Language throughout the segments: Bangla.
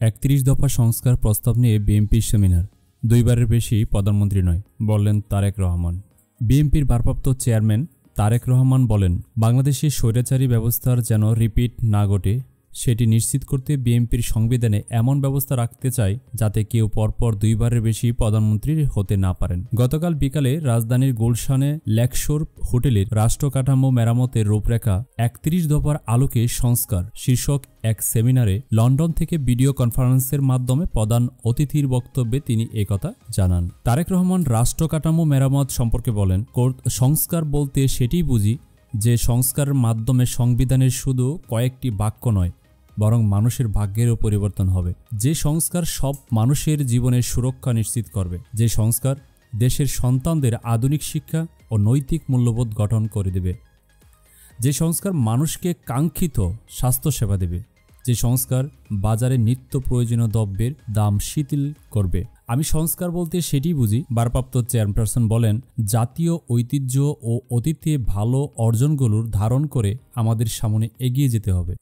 ৩১ দফা সংস্কার প্রস্তাব নিয়ে বিএনপির সেমিনার, দুইবারের বেশি প্রধানমন্ত্রী নয়, বললেন তারেক রহমান। বিএনপির ভারপ্রাপ্ত চেয়ারম্যান তারেক রহমান বলেন, বাংলাদেশের স্বৈরাচারী ব্যবস্থার যেন রিপিট না ঘটে সেটি নিশ্চিত করতে বিএনপির সংবিধানে এমন ব্যবস্থা রাখতে চায় যাতে কেউ পরপর দুইবারের বেশি প্রধানমন্ত্রী হতে না পারেন। গতকাল বিকালে রাজধানীর গুলশানে লেকশোর হোটেলের রাষ্ট্রকাঠামো মেরামতের রূপরেখা ৩১ দফার আলোকে সংস্কার শীর্ষক এক সেমিনারে লন্ডন থেকে ভিডিও কনফারেন্সের মাধ্যমে প্রধান অতিথির বক্তব্যে তিনি একথা জানান। তারেক রহমান রাষ্ট্রকাঠামো মেরামত সম্পর্কে বলেন, সংস্কার বলতে সেটিই বুঝি যে সংস্কারের মাধ্যমে সংবিধানের শুধু কয়েকটি বাক্য নয়, বরং মানুষের ভাগ্যেরও পরিবর্তন হবে। যে সংস্কার সব মানুষের জীবনের সুরক্ষা নিশ্চিত করবে, যে সংস্কার দেশের সন্তানদের আধুনিক শিক্ষা ও নৈতিক মূল্যবোধ গঠন করে দেবে, যে সংস্কার মানুষকে কাঙ্ক্ষিত স্বাস্থ্যসেবা দেবে, যে সংস্কার বাজারে নিত্য প্রয়োজনীয় দ্রব্যের দাম শিথিল করবে। আমি সংস্কার বলতে সেটি বুঝি। ভারপ্রাপ্ত চেয়ারপারসন বলেন, জাতীয় ঐতিহ্য ও অতীতে ভালো অর্জনগুলোর ধারণ করে আমাদের সামনে এগিয়ে যেতে হবে।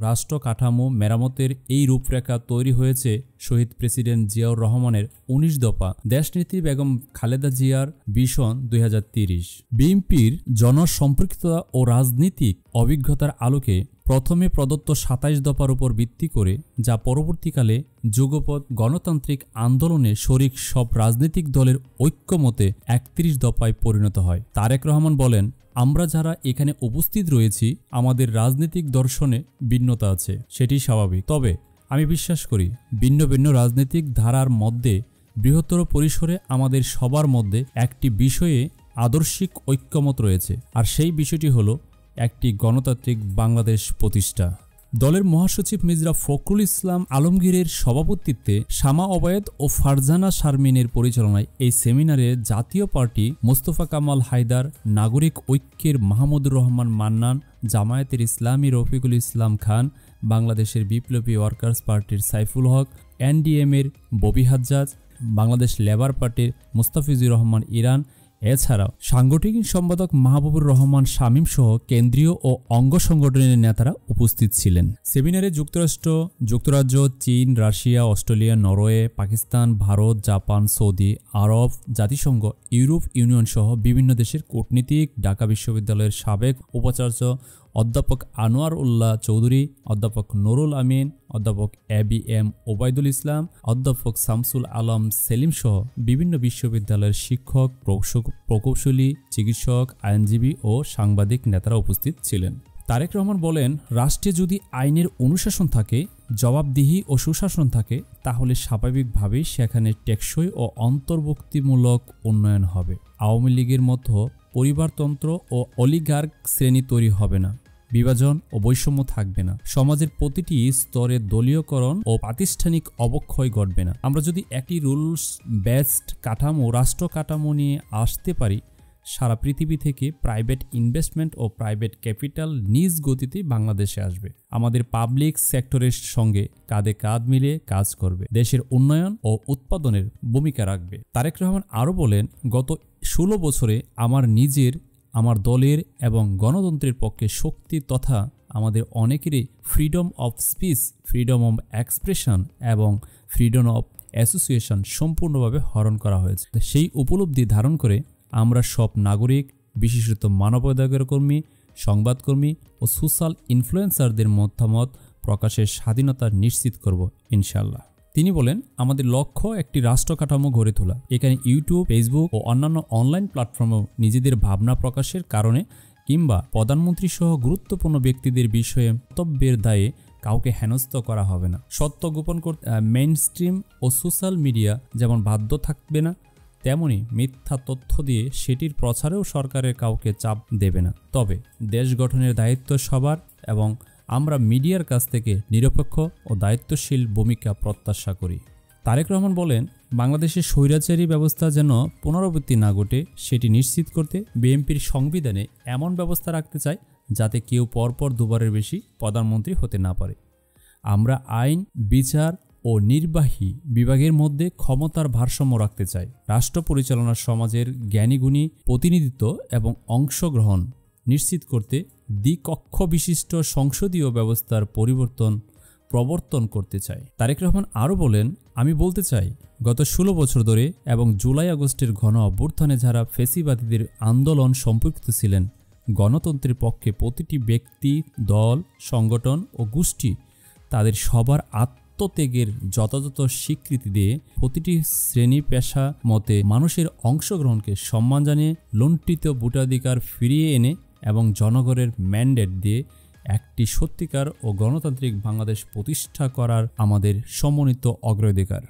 রাষ্ট্র কাঠামো মেরামতের এই রূপরেখা তৈরি হয়েছে শহীদ প্রেসিডেন্ট জিয়াউর রহমানের ১৯ দফা দেশনেত্রী বেগম খালেদা জিয়ার ভিশন ২০৩০। বিএনপির জনসম্পৃক্ততা ও রাজনীতিক অভিজ্ঞতার আলোকে প্রথমে প্রদত্ত ২৭ দফার উপর ভিত্তি করে, যা পরবর্তীকালে যুগপৎ গণতান্ত্রিক আন্দোলনে শরিক সব রাজনৈতিক দলের ঐক্যমতে ৩১ দফায় পরিণত হয়। তারেক রহমান বলেন, আমরা যারা এখানে উপস্থিত রয়েছি আমাদের রাজনৈতিক দর্শনে ভিন্নতা আছে, সেটি স্বাভাবিক। তবে আমি বিশ্বাস করি ভিন্ন ভিন্ন রাজনৈতিক ধারার মধ্যে বৃহত্তর পরিসরে আমাদের সবার মধ্যে একটি বিষয়ে আদর্শিক ঐক্যমত রয়েছে, আর সেই বিষয়টি হলো একটি গণতান্ত্রিক বাংলাদেশ প্রতিষ্ঠা। দলের মহাসচিব মির্জা ফখরুল ইসলাম আলমগীরের সভাপতিত্বে শামা ওবায়েদ ও ফারজানা শারমিনের পরিচালনায় এই সেমিনারে জাতীয় পার্টি মোস্তফা কামাল হায়দার, নাগরিক ঐক্যের মাহমুদুর রহমান মান্নান, জামায়াতের ইসলামী রফিকুল ইসলাম খান, বাংলাদেশের বিপ্লবী ওয়ার্কার্স পার্টির সাইফুল হক, এনডিএম-এর ববি হাজ্জাজ, বাংলাদেশ লেবার পার্টির মুস্তাফিজুর রহমান ইরান, এছাড়াও সাংগঠনিক সম্পাদক মাহবুবুর রহমান শামীম সহ কেন্দ্রীয় ও অঙ্গ সংগঠনের নেতারা উপস্থিত ছিলেন। সেমিনারে যুক্তরাষ্ট্র, যুক্তরাজ্য, চীন, Russia, Australia, Norway, Pakistan, Bharat, Japan, সৌদি আরব, জাতিসংঘ, ইউরোপ ইউনিয়ন সহ বিভিন্ন দেশের কূটনীতিক, ঢাকা বিশ্ববিদ্যালয়ের সাবেক উপাচার্য অধ্যাপক আনোয়ার উল্লাহ চৌধুরী, অধ্যাপক নুরুল আমিন, অধ্যাপক এবিএম ওবায়দুল ইসলাম, অধ্যাপক শামসুল আলম সেলিম সহ বিভিন্ন বিশ্ববিদ্যালয়ের শিক্ষক, প্রকৌশলী, চিকিৎসক, আইনজীবী ও সাংবাদিক নেতারা উপস্থিত ছিলেন। তারেক রহমান বলেন, রাষ্ট্রে যদি আইনের অনুশাসন থাকে, জবাবদিহি ও সুশাসন থাকে, তাহলে স্বাভাবিকভাবেই সেখানে টেকসই ও অন্তর্ভুক্তিমূলক উন্নয়ন হবে। আওয়ামী লীগের মতো পরিবারতন্ত্র ও অলিগার্ক শ্রেণী তৈরি হবে না, বিভাজন ও বৈষম্য থাকবে না, সমাজের প্রতিটি স্তরে দলীয়করণ ও প্রাতিষ্ঠানিক অবক্ষয় ঘটবে না। আমরা যদি একটি রুলস বেসড কাঠামো, রাষ্ট্র কাঠামো নিয়ে আসতে পারি, সারা পৃথিবী থেকে প্রাইভেট ইনভেস্টমেন্ট ও প্রাইভেট ক্যাপিটাল নিজ গতিতে বাংলাদেশে আসবে, আমাদের পাবলিক সেক্টরের সঙ্গে কাঁধে কাঁধ মিলিয়ে কাজ করবে, দেশের উন্নয়ন ও উৎপাদনের ভূমিকা রাখবে। তারেক রহমান আরও বলেন, গত ১৬ বছরে আমার দলের এবং গণতন্ত্রের পক্ষে শক্তি তথা আমাদের অনেকেরই freedom of speech, freedom of expression এবং ফ্রিডম অফ অ্যাসোসিয়েশন সম্পূর্ণভাবে হরণ করা হয়েছে। সেই উপলব্ধি ধারণ করে আমরা সব নাগরিক, বিশেষত মানবাধিকার কর্মী, সংবাদকর্মী ও সোশ্যাল ইনফ্লুয়েন্সারদের মতামত প্রকাশের স্বাধীনতা নিশ্চিত করব ইনশাআল্লাহ। তিনি বলেন, আমাদের লক্ষ্য একটি রাষ্ট্র কাঠামো গড়ে তোলা। এখানে ইউটিউব, ফেসবুক ও অন্যান্য অনলাইন প্ল্যাটফর্মেও নিজেদের ভাবনা প্রকাশের কারণে কিংবা প্রধানমন্ত্রী সহ গুরুত্বপূর্ণ ব্যক্তিদের বিষয়ে মন্তব্যের দায়ে কাউকে হেনস্থ করা হবে না। সত্য গোপন করতে মেইনস্ট্রিম ও সোশ্যাল মিডিয়া যেমন বাধ্য থাকবে না, তেমনি মিথ্যা তথ্য দিয়ে সেটির প্রচারেও সরকারের কাউকে চাপ দেবে না। তবে দেশ গঠনের দায়িত্ব সবার এবং আমরা মিডিয়ার কাছ থেকে নিরপেক্ষ ও দায়িত্বশীল ভূমিকা প্রত্যাশা করি। তারেক রহমান বলেন, বাংলাদেশের স্বৈরাচারী ব্যবস্থা যেন পুনরাবৃত্তি না ঘটে সেটি নিশ্চিত করতে বিএনপির সংবিধানে এমন ব্যবস্থা রাখতে চায় যাতে কেউ পরপর দুবারের বেশি প্রধানমন্ত্রী হতে না পারে। আমরা আইন, বিচার ও নির্বাহী বিভাগের মধ্যে ক্ষমতার ভারসাম্য রাখতে চাই। রাষ্ট্র পরিচালনার সমাজের জ্ঞানীগুণী প্রতিনিধিত্ব এবং অংশগ্রহণ নিশ্চিত করতে দ্বিকক্ষ বিশিষ্ট সংসদীয় ব্যবস্থার পরিবর্তন প্রবর্তন করতে চাই। তারেক রহমান আরও বলেন, আমি বলতে চাই, গত ১৬ বছর ধরে এবং জুলাই আগস্টের গণ অভ্যুত্থানে যারা ফ্যাসিবাদীদের আন্দোলন সম্পৃক্ত ছিলেন, গণতন্ত্রের পক্ষে প্রতিটি ব্যক্তি, দল, সংগঠন ও গোষ্ঠী তাদের সবার আত্মত্যাগের যথাযথ স্বীকৃতি দিয়ে প্রতিটি শ্রেণী পেশা মতে মানুষের অংশগ্রহণকে সম্মান জানিয়ে লুণ্ঠিত ভোটাধিকার ফিরিয়ে এনে এবং জনগণের ম্যান্ডেট দিয়ে একটি সত্যিকার ও গণতান্ত্রিক বাংলাদেশ প্রতিষ্ঠা করার আমাদের সমন্বিত অগ্রাধিকার।